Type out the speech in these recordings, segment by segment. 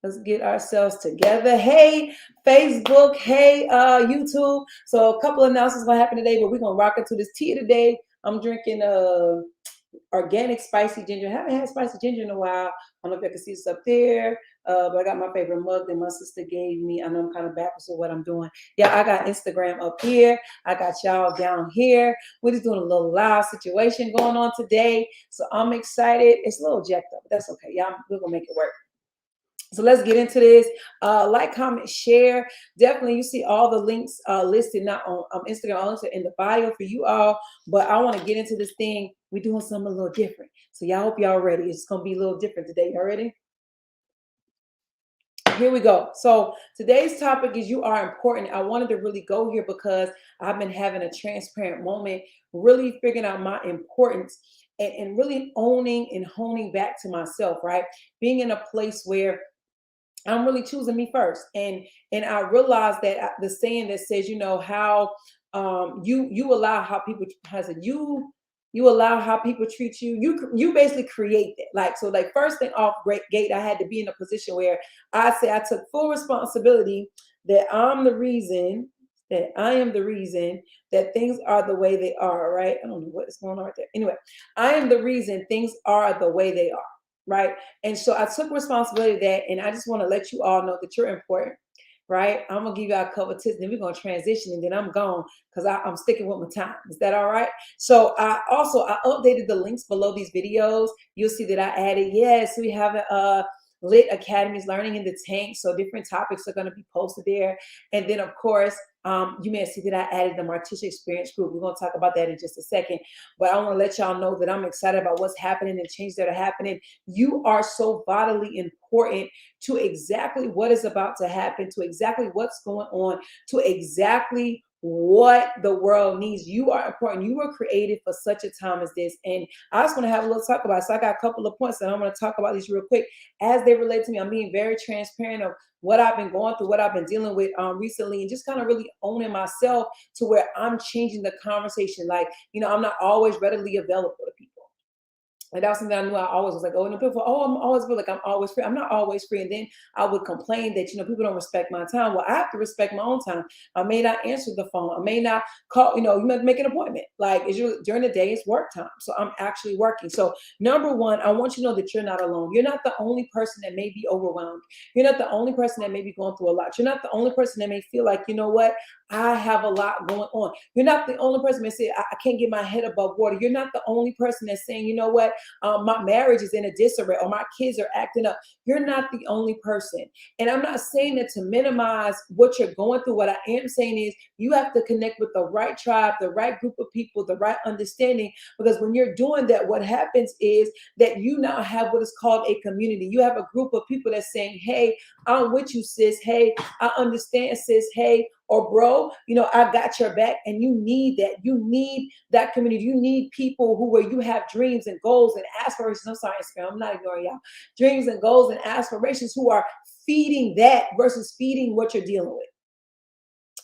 Let's get ourselves together. Hey, Facebook. Hey, YouTube. So a couple of announcements what happened today, but we're gonna rock into this tea today. I'm drinking organic spicy ginger. I haven't had spicy ginger in a while. I don't know if I can see this up there. But I got my favorite mug that my sister gave me. I know I'm kind of backwards with what I'm doing. Yeah, I got Instagram up here. I got y'all down here. We're just doing a little live situation going on today. So I'm excited. It's a little jacked up, but that's okay. Yeah, we're gonna make it work. So let's get into this. Like, comment, share. Definitely, you see all the links listed not on Instagram, also in the bio for you all. But I want to get into this thing. We're doing something a little different. So y'all hope y'all ready. It's gonna be a little different today. Y'all ready? Here we go. So today's topic is you are important. I wanted to really go here because I've been having a transparent moment, really figuring out my importance and really owning and honing back to myself, right? Being in a place where I'm really choosing me first, and I realized that the saying that says, you know, how you allow how people has it you allow how people treat you. You basically create that. Like so, like first thing off great gate, I had to be in a position where I say I took full responsibility that I am the reason that things are the way they are. Right? I don't know what is going on right there. Anyway, I am the reason things are the way they are, right? And so I took responsibility of that, and I just want to let you all know that you're important, right? I'm gonna give you a couple of tips, then we're gonna transition, and then I'm gone because I'm sticking with my time. Is that all right? So I updated the links below these videos. You'll see that I added, yes, we have a Lit Academies Learning in the Tank. So different topics are going to be posted there. And then, of course, you may see that I added the Marticia Experience Group. We're going to talk about that in just a second. But I want to let y'all know that I'm excited about what's happening and changes that are happening. You are so vitally important to exactly what is about to happen, to exactly what's going on, to exactly what the world needs. You are important. You were created for such a time as this. And I just want to have a little talk about it. So I got a couple of points and I'm going to talk about these real quick as they relate to me. I'm being very transparent of what I've been going through, what I've been dealing with recently, and just kind of really owning myself to where I'm changing the conversation. Like, you know, I'm not always readily available to people. And that was something I knew I always was like, oh, no, people, oh, I'm always feel like I'm always free. I'm not always free. And then I would complain that, you know, people don't respect my time. Well, I have to respect my own time. I may not answer the phone. I may not call, you know, you might make an appointment. Like during the day, it's work time. So I'm actually working. So number one, I want you to know that you're not alone. You're not the only person that may be overwhelmed. You're not the only person that may be going through a lot. You're not the only person that may feel like, you know what, I have a lot going on. You're not the only person that say, I can't get my head above water. You're not the only person that's saying, you know what, my marriage is in a disarray or my kids are acting up. You're not the only person. And I'm not saying that to minimize what you're going through. What I am saying is you have to connect with the right tribe, the right group of people, the right understanding. Because when you're doing that, what happens is that you now have what is called a community. You have a group of people that's saying, hey, I'm with you, sis. Hey, I understand, sis. Hey, or bro, you know, I got your back. And you need that. You need that community. You need people who where you have dreams and goals and aspirations. I'm sorry, I'm not ignoring y'all. Dreams and goals and aspirations who are feeding that versus feeding what you're dealing with.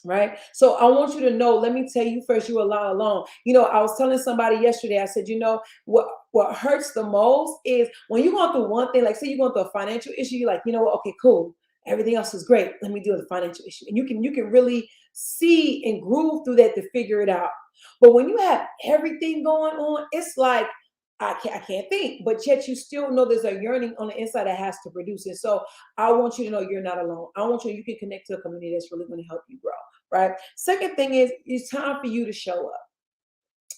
Right. So I want you to know, let me tell you first, you are not alone. You know, I was telling somebody yesterday, I said, you know, what hurts the most is when you're going through one thing, like say you're going through a financial issue, you're like, you know what, okay, cool. Everything else is great. Let me deal with the financial issue. And you can really see and groove through that to figure it out. But when you have everything going on, it's like I can't think, but yet you still know there's a yearning on the inside that has to produce it. So I want you to know you're not alone. I want you can connect to a community that's really going to help you grow. Right. Second thing is it's time for you to show up.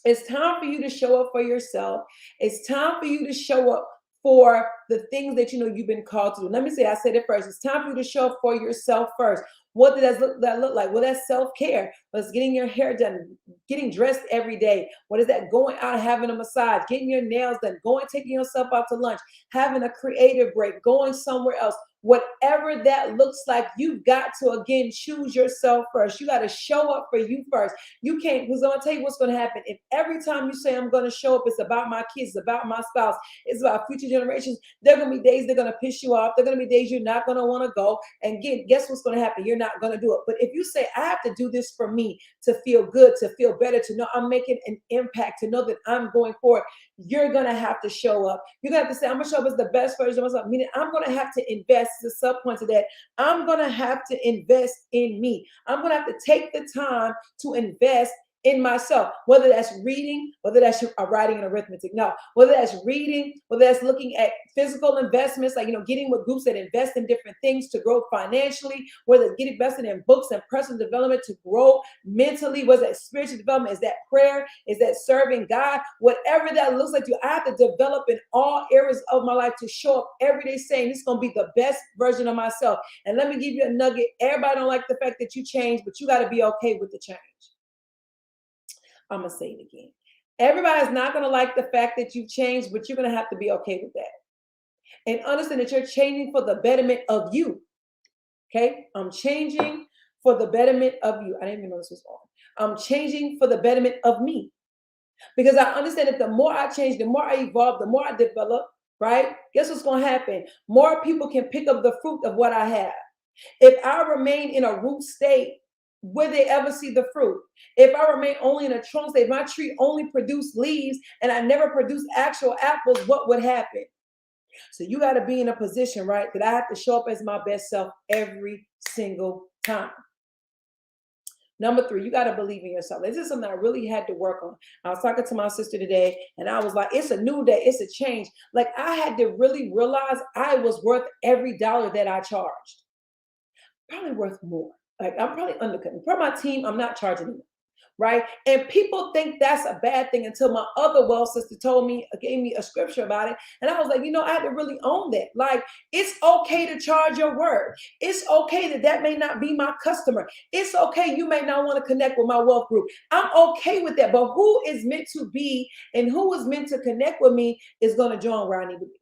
It's time for you to show up for yourself. It's time for you to show up for the things that you know you've been called to do. Let me say, I said it first. It's time for you to show up for yourself first. What does that look like? Well, that's self-care. That's getting your hair done, getting dressed every day. What is that? Going out, having a massage, getting your nails done, going, taking yourself out to lunch, having a creative break, going somewhere else. Whatever that looks like, you've got to, again, choose yourself first. You got to show up for you first. You can't, because I'm going to tell you what's going to happen. If every time you say, I'm going to show up, it's about my kids, it's about my spouse, it's about future generations, there are going to be days they're going to piss you off. There are going to be days you're not going to want to go. And again, guess what's going to happen? You're not going to do it. But if you say, I have to do this for me to feel good, to feel better, to know I'm making an impact, to know that I'm going forward, you're going to have to show up. You're going to have to say, I'm going to show up as the best version of myself. Meaning, I'm going to have to invest, the sub point to that. I'm going to have to invest in me. I'm going to have to take the time to invest in myself, whether that's reading, whether that's writing and arithmetic, no, whether that's reading, whether that's looking at physical investments, like, getting with groups that invest in different things to grow financially, whether it's getting invested in books and personal development to grow mentally, whether that spiritual development, is that prayer, is that serving God, whatever that looks like to you. I have to develop in all areas of my life to show up every day saying, this is going to be the best version of myself. And let me give you a nugget. Everybody don't like the fact that you change, but you got to be okay with the change. I'm going to say it again. Everybody's not going to like the fact that you've changed, but you're going to have to be okay with that. And understand that you're changing for the betterment of you. Okay? I'm changing for the betterment of you. I didn't even know this was on. I'm changing for the betterment of me. Because I understand that the more I change, the more I evolve, the more I develop, right? Guess what's going to happen? More people can pick up the fruit of what I have. If I remain in a root state, will they ever see the fruit? If I remain only in a trunk state, if my tree only produced leaves and I never produced actual apples, what would happen? So you got to be in a position, right, that I have to show up as my best self every single time. Number 3, you got to believe in yourself. This is something I really had to work on. I was talking to my sister today, and I was like, it's a new day. It's a change. Like, I had to really realize I was worth every dollar that I charged. Probably worth more. Like, I'm probably undercutting. For my team, I'm not charging them, right? And people think that's a bad thing until my other wealth sister gave me a scripture about it. And I was like, I had to really own that. Like, it's okay to charge your word. It's okay that may not be my customer. It's okay you may not want to connect with my wealth group. I'm okay with that. But who is meant to be and who is meant to connect with me is going to join where I need to be.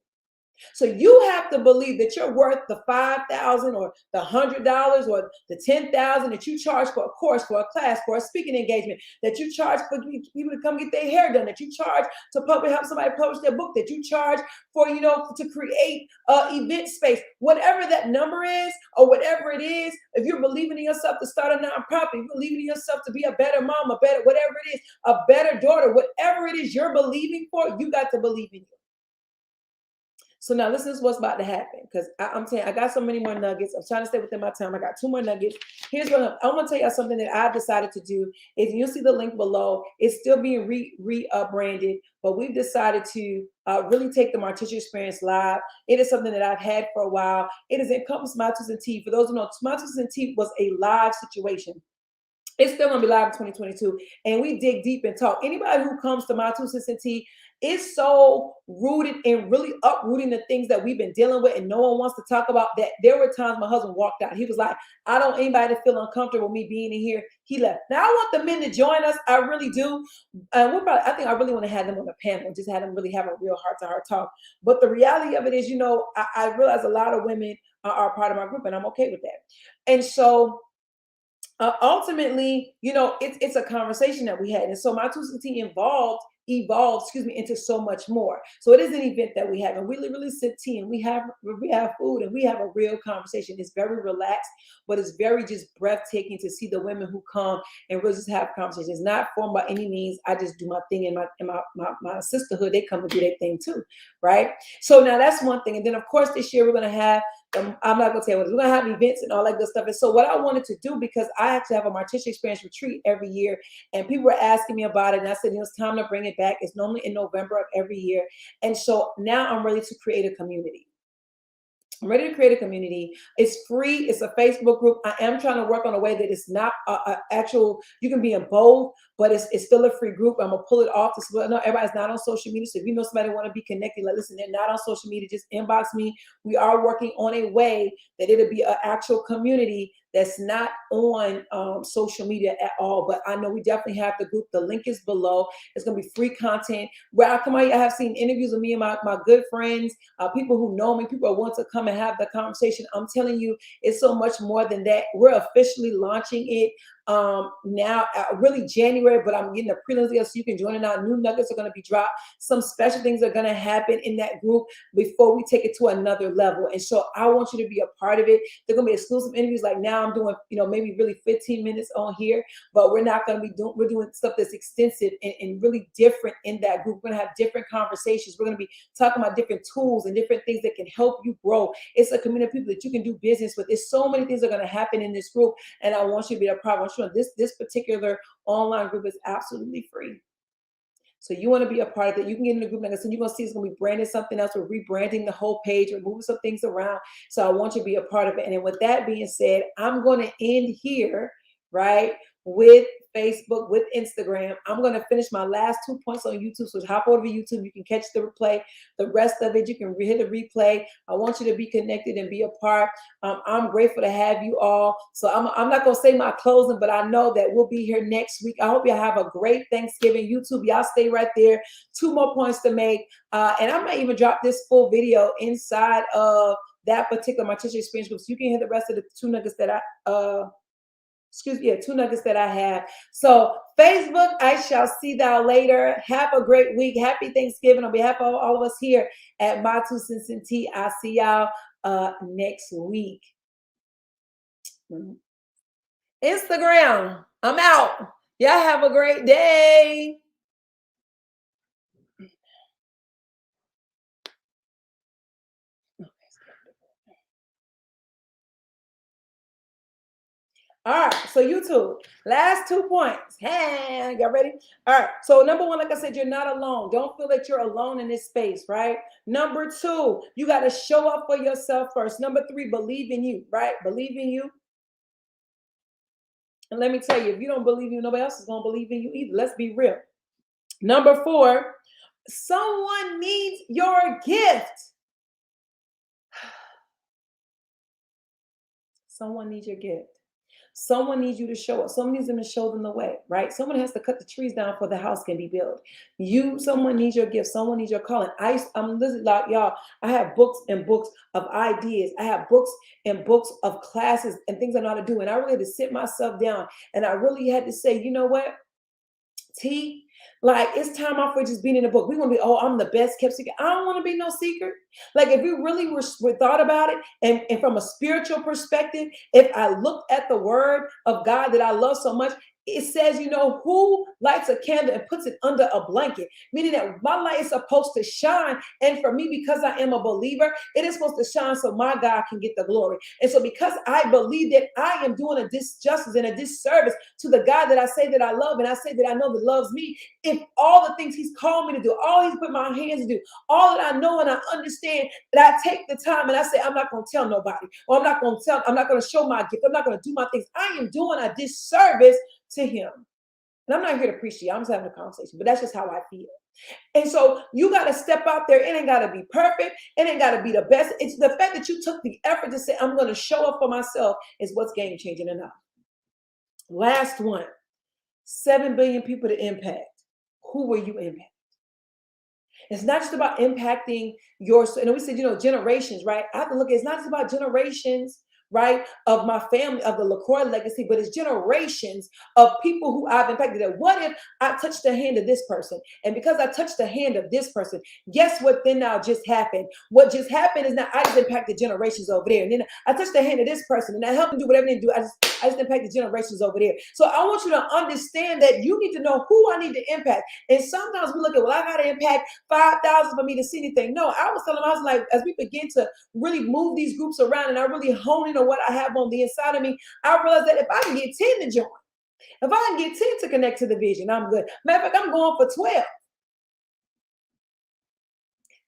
So you have to believe that you're worth the $5,000 or the $100 or the $10,000 that you charge for a course, for a class, for a speaking engagement, that you charge for people to come get their hair done, that you charge to help somebody publish their book, that you charge for, to create an event space, whatever that number is or whatever it is. If you're believing in yourself to start a nonprofit, you're believing in yourself to be a better mom, whatever it is, a better daughter, whatever it is you're believing for, you got to believe in you. So now this is what's about to happen, because I'm telling you, I got so many more nuggets. I'm trying to stay within my time. I got 2 more nuggets. Here's what I'm going to tell you something that I've decided to do. If you'll see the link below, it's still being rebranded, but we've decided to really take the Marticia Experience live. It is something that I've had for a while. It is encompassed Tomatoes and Tea. For those who know, Tomatoes and Tea was a live situation. It's still going to be live in 2022. And we dig deep and talk. Anybody who comes to My Two Cents and Tea is so rooted in really uprooting the things that we've been dealing with and no one wants to talk about, that there were times my husband walked out. He was like, I don't want anybody to feel uncomfortable with me being in here. He left. Now, I want the men to join us. I really do. I think I really want to have them on the panel and just have them really have a real heart-to-heart talk. But the reality of it is, I realize a lot of women are part of my group, and I'm okay with that. And so ultimately, it's a conversation that we had. And so My Two Cents Tea evolved into so much more. So it is an event that we have, and we literally sip tea and we have food and we have a real conversation. It's very relaxed, but it's very just breathtaking to see the women who come and really just have conversations. It's not formed by any means. I just do my thing in my sisterhood. They come and do their thing too, right? So now that's one thing. And then of course this year we're gonna have I'm not gonna tell you what, we're gonna have events and all that good stuff. And so what I wanted to do, because I actually have a Marticia Experience retreat every year, and people were asking me about it, and I said, it's time to bring it back. It's normally in November of every year. And so now I'm ready to create a community. I'm ready to create a community. It's free. It's a Facebook group. I am trying to work on a way that it's not actual, you can be in both, but it's still a free group. I'm going to pull it off. No, everybody's not on social media. So if you know somebody want to be connected, like, listen, they're not on social media, just inbox me. We are working on a way that it'll be an actual community that's not on social media at all. But I know we definitely have the group. The link is below. It's going to be free content where I come out. I have seen interviews with me and my good friends, people who know me, people who want to come and have the conversation. I'm telling you, it's so much more than that. We're officially launching it now, really January, but I'm getting the prelims together so you can join it now. New nuggets are going to be dropped. Some special things are going to happen in that group before we take it to another level. And so I want you to be a part of it. They're going to be exclusive interviews. Like now I'm doing, maybe really 15 minutes on here, but we're not going to be doing, we're doing stuff that's extensive and really different in that group. We're going to have different conversations. We're going to be talking about different tools and different things that can help you grow. It's a community of people that you can do business with. There's so many things that are going to happen in this group, and I want you to be a part. I want you to know this particular online group is absolutely free. So you want to be a part of it. You can get in the group. Like I said, you're going to see it's going to be branded something else. We're rebranding the whole page. We're moving some things around. So I want you to be a part of it. And then with that being said, I'm going to end here, right, with Facebook, with Instagram. I'm going to finish my last 2 points on YouTube. So hop over to YouTube. You can catch the replay. The rest of it, you can hit the replay. I want you to be connected and be a part. I'm grateful to have you all. So I'm not going to say my closing, but I know that we'll be here next week. I hope y'all have a great Thanksgiving. YouTube, y'all stay right there. 2 more points to make. And I might even drop this full video inside of that particular my teacher experience group. So you can hear the rest of the 2 nuggets that I 2 nuggets that I have. So Facebook, I shall see thou later. Have a great week. Happy Thanksgiving on behalf of all of us here at My 2 Cents and Tea. I'll see y'all next week. Instagram, I'm out. Y'all have a great day. All right, so YouTube, last 2 points. Hey, y'all ready? All right, so number 1, like I said, you're not alone. Don't feel that you're alone in this space, right? Number 2, you got to show up for yourself first. Number 3, believe in you, right? Believe in you. And let me tell you, if you don't believe in you, nobody else is going to believe in you either. Let's be real. Number 4, someone needs your gift. Someone needs your gift. Someone needs you to show up. Someone needs them to show them the way, right? Someone has to cut the trees down for the house can be built. Someone needs your gift. Someone needs your calling. I'm listening, like y'all. I have books and books of ideas. I have books and books of classes and things I know how to do. And I really had to sit myself down and I really had to say, you know what, T, like it's time off for just being in a book. We want to be, I'm the best kept secret. I don't want to be no secret. Like if we really were thought about it and from a spiritual perspective, if I looked at the word of God that I love so much, it says, who lights a candle and puts it under a blanket, meaning that my light is supposed to shine. And for me, because I am a believer, it is supposed to shine so my God can get the glory. And so because I believe that I am doing a disjustice and a disservice to the God that I say that I love and I say that I know that loves me, if all the things he's called me to do, all he's put my hands to do, all that I know and I understand, that I take the time and I say, I'm not going to tell nobody, or I'm not going to show my gift. I'm not going to do my things. I am doing a disservice to him. And I'm not here to preach to you. I'm just having a conversation, but that's just how I feel. And so you got to step out there. It ain't got to be perfect. It ain't got to be the best. It's the fact that you took the effort to say, I'm going to show up for myself is what's game changing enough. Last one, 7 billion people to impact. Who will you impact? It's not just about impacting your, and we said, generations, right? I have to look at, it's not just about generations, right, of my family, of the LaCroix legacy, but it's generations of people who I've impacted. That what if I touched the hand of this person? And because I touched the hand of this person, guess what then now just happened? What just happened is now I just impacted generations over there. And then I touched the hand of this person and I helped them do whatever they do. I just impacted generations over there. So I want you to understand that you need to know who I need to impact. And sometimes we look at, well, I got to impact 5,000 for me to see anything. No, I was telling them, I was like, as we begin to really move these groups around and I really hone in on what I have on the inside of me, I realized that if I can get 10 to join, if I can get 10 to connect to the vision, I'm good. Matter of fact, I'm going for 12.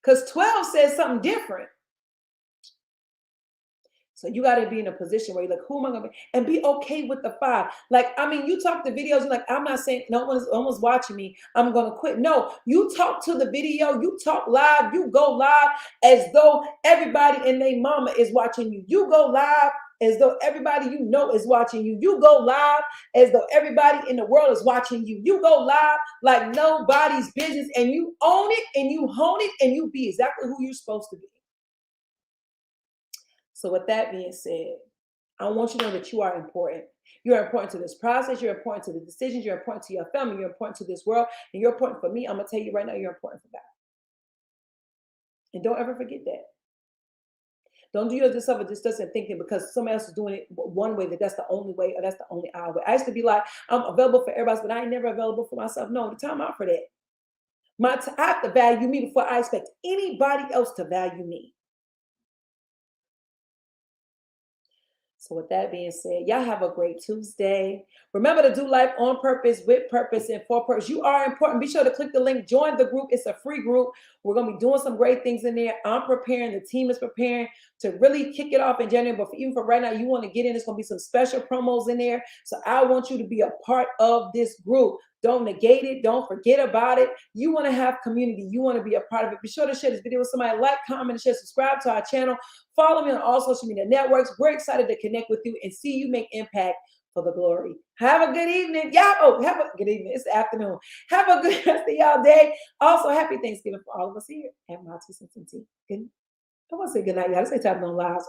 Because 12 says something different. So you got to be in a position where you're like, who am I going to be? And be okay with the 5. Like, I mean, you talk the videos, you're like, I'm not saying no one's watching me, I'm going to quit. No, you talk to the video, you talk live, you go live as though everybody and their mama is watching you. You go live as though everybody you know is watching you. You go live as though everybody in the world is watching you. You go live like nobody's business, and you own it and you hone it and you be exactly who you're supposed to be. So with that being said, I want you to know that you are important. You're important to this process. You're important to the decisions. You're important to your family. You're important to this world. And you're important for me. I'm going to tell you right now, you're important for God. And don't ever forget that. Don't do yourself a disservice and thinking because somebody else is doing it one way that that's the only way or that's the only our way. I used to be like, I'm available for everybody, but I ain't never available for myself. No, the time out for that. I have to value me before I expect anybody else to value me. So with that being said, y'all have a great Tuesday. Remember to do life on purpose, with purpose, and for purpose. You are important. Be sure to click the link. Join the group. It's a free group. We're going to be doing some great things in there. I'm preparing. The team is preparing to really kick it off in January. But even for right now, you want to get in. There's going to be some special promos in there. So I want you to be a part of this group. Don't negate it. Don't forget about it. You want to have community. You want to be a part of it. Be sure to share this video with somebody. Like, comment, share, subscribe to our channel. Follow me on all social media networks. We're excited to connect with you and see you make impact for the glory. Have a good evening. Y'all, have a good evening. It's the afternoon. Have a good rest of y'all day. Also, happy Thanksgiving for all of us here at My 2 Cents and Tea. Good. I want to say good night, y'all. Let's say time on lives.